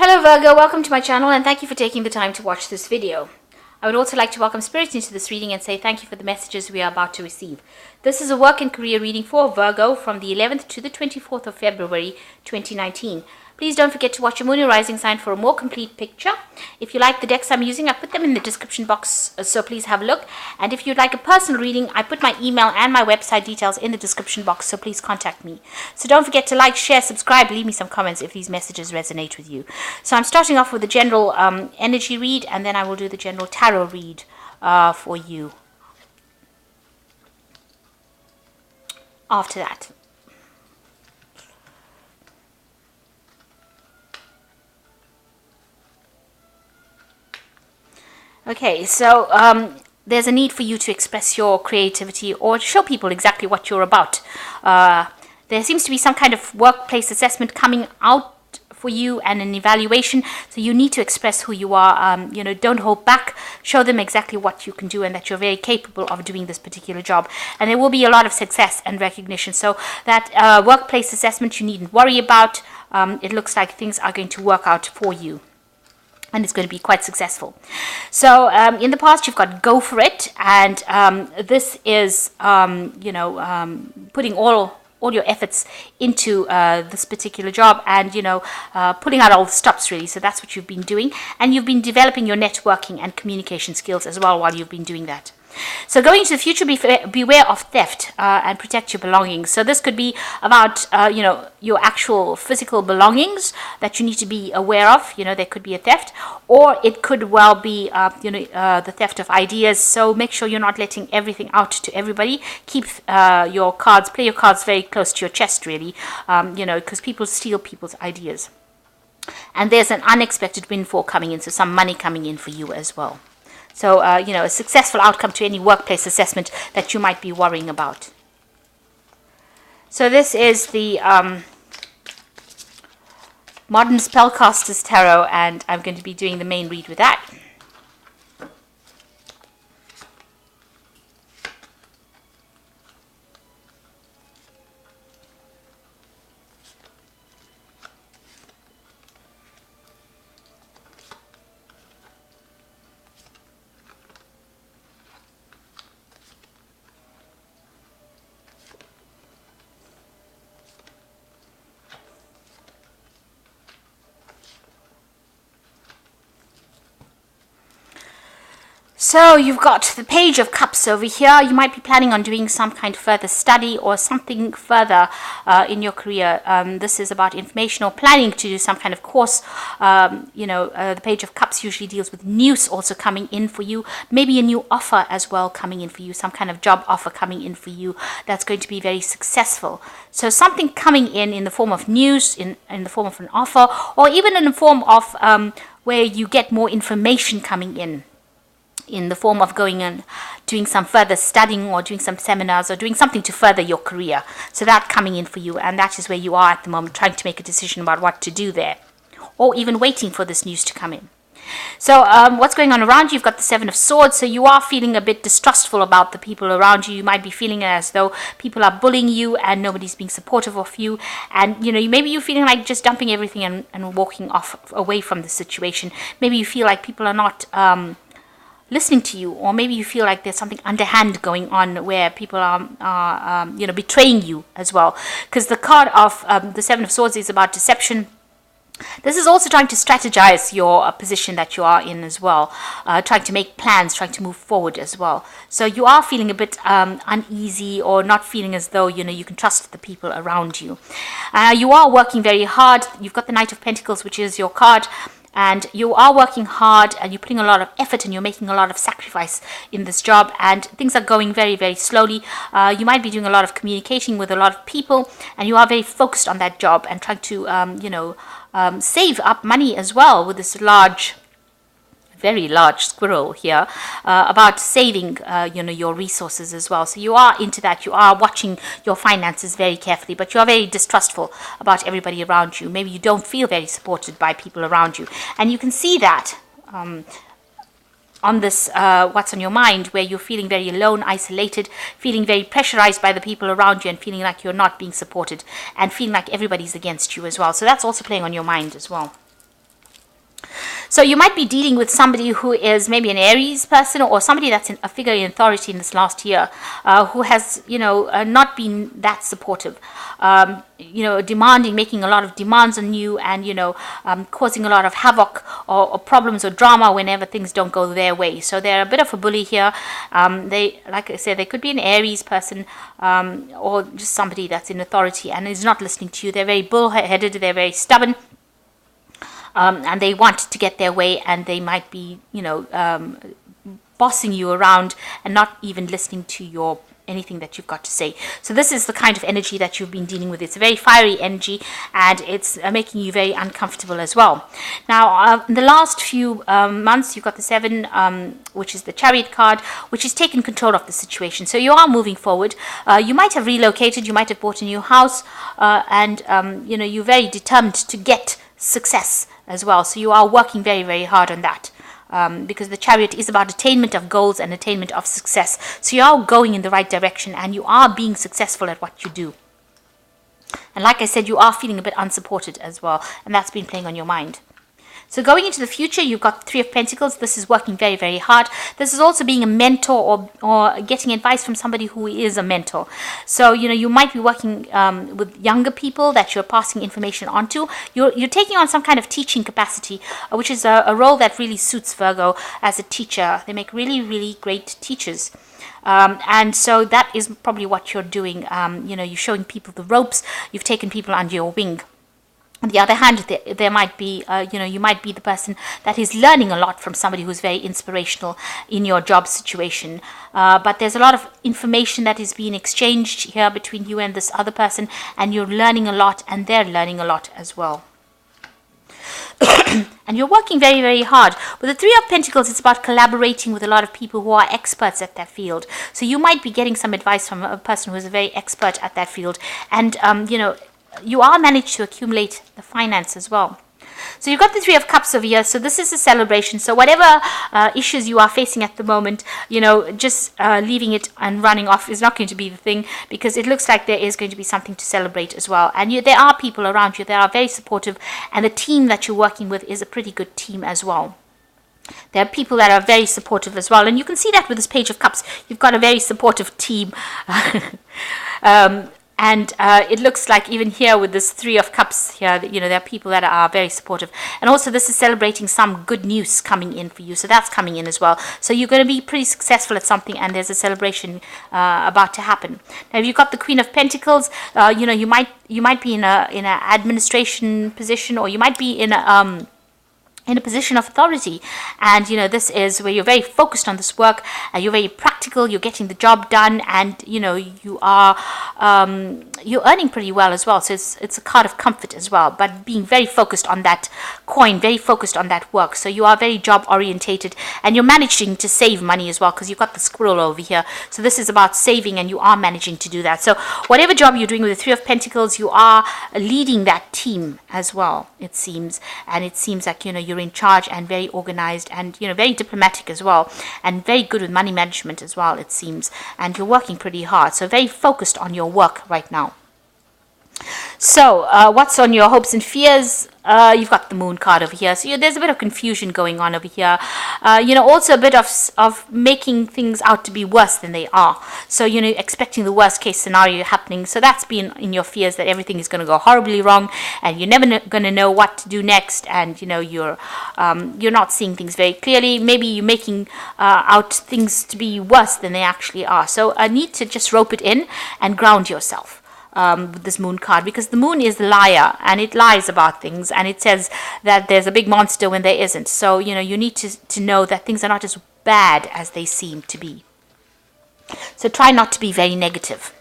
Hello Virgo, welcome to my channel and thank you for taking the time to watch this video. I would also like to welcome Spirit into this reading and say thank you for the messages we are about to receive. This is a work and career reading for Virgo from the 11th to the 24th of February 2019. Please don't forget to watch your moon and rising sign for a more complete picture. If you like the decks I'm using, I put them in the description box, so please have a look. And if you'd like a personal reading, I put my email and my website details in the description box, so please contact me. So don't forget to like, share, subscribe, leave me some comments if these messages resonate with you. So I'm starting off with the general energy read, and then I will do the general tarot read for you after that. Okay, so there's a need for you to express your creativity or show people exactly what you're about. There seems to be some kind of workplace assessment coming out for you and an evaluation, so you need to express who you are. Don't hold back. Show them exactly what you can do and that you're very capable of doing this particular job. And there will be a lot of success and recognition. So that workplace assessment you needn't worry about. It looks like things are going to work out for you, and it's going to be quite successful. So in the past, you've got go for it, and this is putting all your efforts into this particular job, and putting out all the stops really. So that's what you've been doing, and you've been developing your networking and communication skills as well while you've been doing that. So going into the future, beware of theft and protect your belongings. So this could be about your actual physical belongings that you need to be aware of. There could be a theft, or it could well be the theft of ideas. So make sure you're not letting everything out to everybody. Keep play your cards very close to your chest really, because people steal people's ideas. And there's an unexpected windfall coming in, so some money coming in for you as well. So, a successful outcome to any workplace assessment that you might be worrying about. So this is the Modern Spellcaster's Tarot, and I'm going to be doing the main read with that. So you've got the Page of Cups over here. You might be planning on doing some kind of further study or something further in your career. This is about information or planning to do some kind of course. The Page of Cups usually deals with news also coming in for you. Maybe a new offer as well coming in for you. Some kind of job offer coming in for you that's going to be very successful. So something coming in the form of news, in the form of an offer, or even in the form of where you get more information coming in the form of going and doing some further studying or doing some seminars or doing something to further your career. So that coming in for you, and that is where you are at the moment, trying to make a decision about what to do there, or even waiting for this news to come in. So what's going on around you? You've got the Seven of Swords, so you are feeling a bit distrustful about the people around you. You might be feeling as though people are bullying you and nobody's being supportive of you, and maybe you're feeling like just dumping everything and walking away from the situation. Maybe you feel like people are not listening to you, or maybe you feel like there's something underhand going on where people are betraying you as well, because the card of the Seven of Swords is about deception. This is also trying to strategize your position that you are in as well, trying to make plans, trying to move forward as well. So you are feeling a bit uneasy, or not feeling as though you can trust the people around you. You are working very hard. You've got the Knight of Pentacles, which is your card, and you are working hard and you're putting a lot of effort and you're making a lot of sacrifice in this job, and things are going very, very slowly. You might be doing a lot of communicating with a lot of people, and you are very focused on that job and trying to save up money as well with this very large squirrel here, about saving your resources as well. So you are into that. You are watching your finances very carefully, but you are very distrustful about everybody around you. Maybe you don't feel very supported by people around you, and you can see that on this what's on your mind, where you're feeling very alone, isolated, feeling very pressurized by the people around you, and feeling like you're not being supported, and feeling like everybody's against you as well. So that's also playing on your mind as well. So you might be dealing with somebody who is maybe an Aries person, or somebody that's a figure in authority in this last year, who has, not been that supportive, demanding, making a lot of demands on you, and, causing a lot of havoc or problems or drama whenever things don't go their way. So they're a bit of a bully here. Like I said, they could be an Aries person, or just somebody that's in authority and is not listening to you. They're very bullheaded, they're very stubborn. And they want to get their way, and they might be, bossing you around and not even listening to anything that you've got to say. So this is the kind of energy that you've been dealing with. It's a very fiery energy, and it's making you very uncomfortable as well. Now, in the last few months, you've got the 7, which is the Chariot card, which has taken control of the situation. So you are moving forward. You might have relocated, you might have bought a new house, and you're very determined to get success as well. So you are working very, very hard on that, because the Chariot is about attainment of goals and attainment of success. So you are going in the right direction, and you are being successful at what you do. And like I said, you are feeling a bit unsupported as well, and that's been playing on your mind. So going into the future, you've got the 3 of Pentacles. This is working very, very hard. This is also being a mentor, or getting advice from somebody who is a mentor. So, you might be working with younger people that you're passing information on to. You're taking on some kind of teaching capacity, which is a role that really suits Virgo as a teacher. They make really, really great teachers. And so that is probably what you're doing. You're showing people the ropes. You've taken people under your wing. On the other hand, there might be, you might be the person that is learning a lot from somebody who's very inspirational in your job situation. But there's a lot of information that is being exchanged here between you and this other person, and you're learning a lot, and they're learning a lot as well. And you're working very, very hard. With the 3 of Pentacles, it's about collaborating with a lot of people who are experts at that field. So you might be getting some advice from a person who is a very expert at that field. And, you are managed to accumulate the finance as well. So you've got the 3 of Cups over here. So this is a celebration. So whatever issues you are facing at the moment, just leaving it and running off is not going to be the thing, because it looks like there is going to be something to celebrate as well. And there are people around you that are very supportive, and the team that you're working with is a pretty good team as well. There are people that are very supportive as well, and you can see that with this Page of Cups. You've got a very supportive team. And it looks like even here with this 3 of Cups here, that, there are people that are very supportive. And also this is celebrating some good news coming in for you. So that's coming in as well. So you're going to be pretty successful at something, and there's a celebration about to happen. Now, if you've got the Queen of Pentacles, you might be in an administration position, or you might be in a position of authority, and this is where you're very focused on this work, you're very practical, you're getting the job done, and you are you're earning pretty well as well. So it's a card of comfort as well, but being very focused on that coin, very focused on that work. So you are very job orientated, and you're managing to save money as well, because you've got the squirrel over here. So this is about saving, and you are managing to do that. So whatever job you're doing with the 3 of Pentacles, you are leading that team as well, it seems. And it seems like you're in charge, and very organized, and very diplomatic as well, and very good with money management as well, it seems. And you're working pretty hard, so very focused on your work right now. So what's on your hopes and fears? You've got the Moon card over here, so there's a bit of confusion going on over here. Also a bit of making things out to be worse than they are. So expecting the worst case scenario happening. So that's been in your fears, that everything is going to go horribly wrong, and you're never going to know what to do next, and you're not seeing things very clearly. Maybe you're making out things to be worse than they actually are. So I need to just rope it in and ground yourself. With this Moon card, because the Moon is the liar, and it lies about things, and it says that there's a big monster when there isn't. So you need to know that things are not as bad as they seem to be. So try not to be very negative.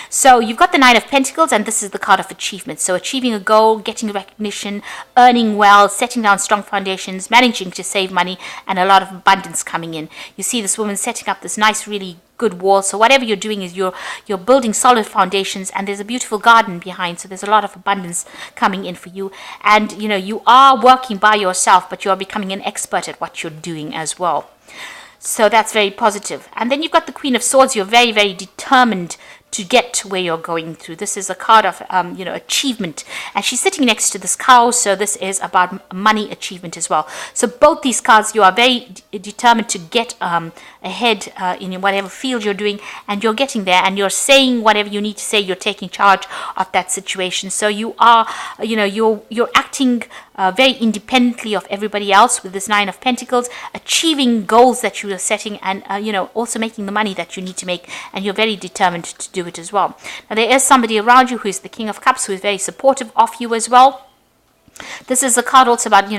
So you've got the 9 of Pentacles, and this is the card of achievement. So achieving a goal, getting recognition, earning well, setting down strong foundations, managing to save money, and a lot of abundance coming in. You see this woman setting up this nice, really good wall. So whatever you're doing is you're building solid foundations, and there's a beautiful garden behind. So there's a lot of abundance coming in for you. And you are working by yourself, but you are becoming an expert at what you're doing as well. So that's very positive. And then you've got the Queen of Swords. You're very, very determined to get where you're going through. This is a card of, achievement. And she's sitting next to this cow, so this is about money achievement as well. So both these cards, you are very determined to get ahead in whatever field you're doing, and you're getting there, and you're saying whatever you need to say. You're taking charge of that situation. So you are, you're acting very independently of everybody else with this Nine of Pentacles, achieving goals that you are setting, and also making the money that you need to make, and you're very determined to do it as well. Now there is somebody around you who is the King of Cups, who is very supportive of you as well. This is a card also about,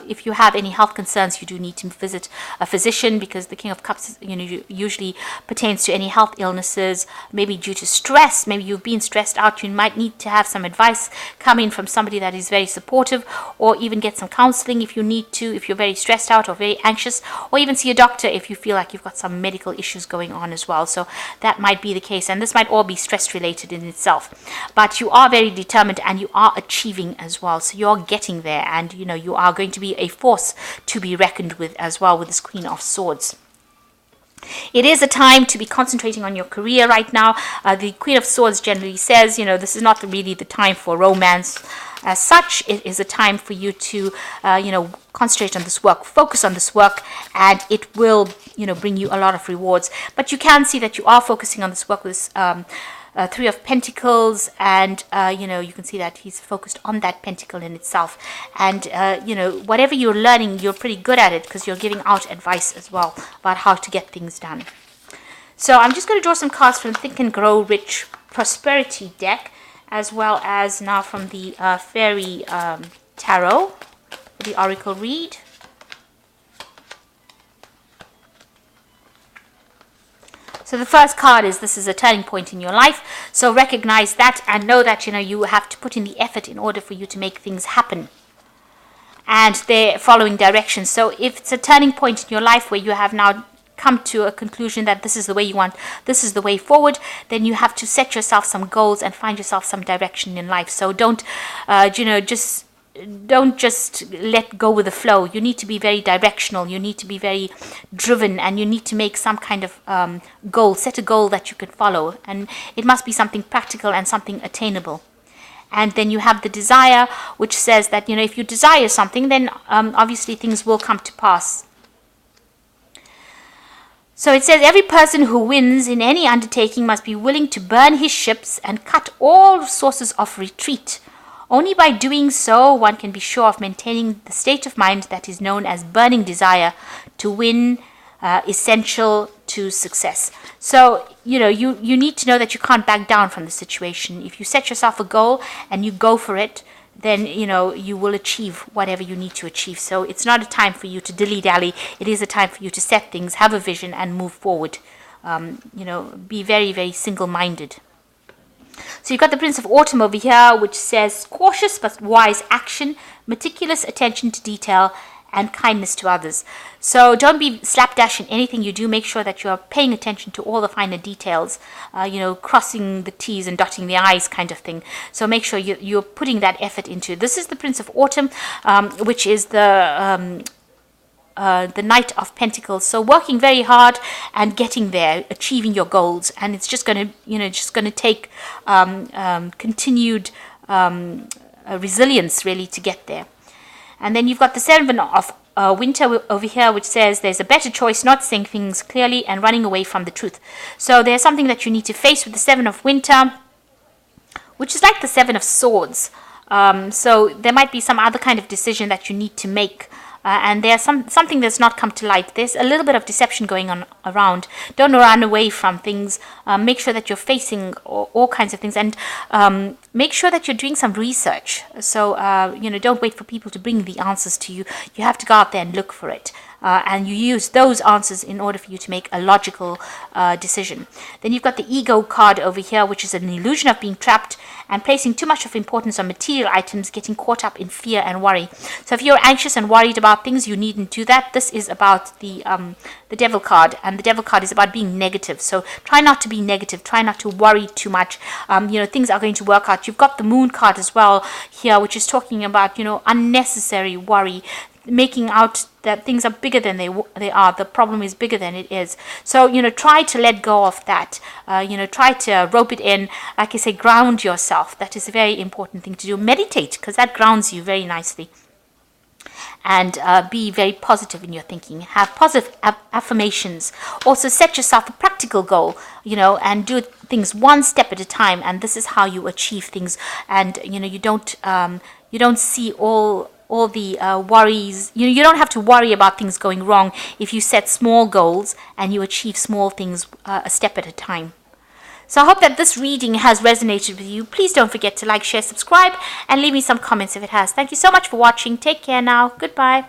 if you have any health concerns, you do need to visit a physician, because the King of Cups, usually pertains to any health illnesses, maybe due to stress. Maybe you've been stressed out. You might need to have some advice come in from somebody that is very supportive, or even get some counseling if you need to, if you're very stressed out or very anxious, or even see a doctor if you feel like you've got some medical issues going on as well. So that might be the case, and this might all be stress related in itself. But you are very determined, and you are achieving as well. So you're getting there, and you are going to be a force to be reckoned with as well, with this Queen of Swords. It is a time to be concentrating on your career right now. The Queen of Swords generally says, this is not really the time for romance as such. It is a time for you to concentrate on this work, focus on this work, and it will bring you a lot of rewards. But you can see that you are focusing on this work with Three of Pentacles, and you can see that he's focused on that pentacle in itself, and whatever you're learning, you're pretty good at it, because you're giving out advice as well about how to get things done. So I'm just going to draw some cards from Think and Grow Rich Prosperity deck, as well as now from the Fairy Tarot, the Oracle read. So the first card is, this is a turning point in your life. So recognize that, and know that you have to put in the effort in order for you to make things happen. And they're following directions. So if it's a turning point in your life where you have now come to a conclusion that this is the way you want, this is the way forward, then you have to set yourself some goals and find yourself some direction in life. So don't just let go with the flow. You need to be very directional. You need to be very driven, and you need to make some kind of goal. Set a goal that you can follow, and it must be something practical and something attainable. And then you have the desire, which says that if you desire something, then obviously things will come to pass. So it says, every person who wins in any undertaking must be willing to burn his ships and cut all sources of retreat. Only by doing so, one can be sure of maintaining the state of mind that is known as burning desire to win, essential to success. So, you need to know that you can't back down from the situation. If you set yourself a goal and you go for it, then, you will achieve whatever you need to achieve. So it's not a time for you to dilly-dally. It is a time for you to set things, have a vision, and move forward. Be very, very single-minded. So you've got the Prince of Autumn over here, which says cautious but wise action, meticulous attention to detail, and kindness to others. So don't be slapdash in anything you do. Make sure that you're paying attention to all the finer details, crossing the T's and dotting the I's kind of thing. So make sure you're putting that effort into it. This is the Prince of Autumn, which is the Knight of Pentacles. So working very hard and getting there, achieving your goals, and it's just going to take continued resilience really to get there. And then you've got the Seven of Winter over here, which says there's a better choice not saying things clearly and running away from the truth. So there's something that you need to face with the Seven of Winter, which is like the Seven of Swords. So there might be some other kind of decision that you need to make. And there's something that's not come to light. There's a little bit of deception going on around. Don't run away from things. Make sure that you're facing all kinds of things, and make sure that you're doing some research. So don't wait for people to bring the answers to you. You have to go out there and look for it. And you use those answers in order for you to make a logical decision. Then you've got the Ego card over here, which is an illusion of being trapped and placing too much of importance on material items, getting caught up in fear and worry. So if you're anxious and worried about things, you needn't do that. This is about the Devil card, and the Devil card is about being negative. So try not to be negative. Try not to worry too much. Things are going to work out. You've got the Moon card as well here, which is talking about unnecessary worry. making out that things are bigger than they are. The problem is bigger than it is. So, try to let go of that. Try to rope it in. Like I say, ground yourself. That is a very important thing to do. Meditate, because that grounds you very nicely. And be very positive in your thinking. Have positive affirmations. Also set yourself a practical goal, and do things one step at a time. And this is how you achieve things. And you don't see all the worries. You don't have to worry about things going wrong if you set small goals and you achieve small things a step at a time. So I hope that this reading has resonated with you. Please don't forget to like, share, subscribe, and leave me some comments if it has. Thank you so much for watching. Take care now. Goodbye.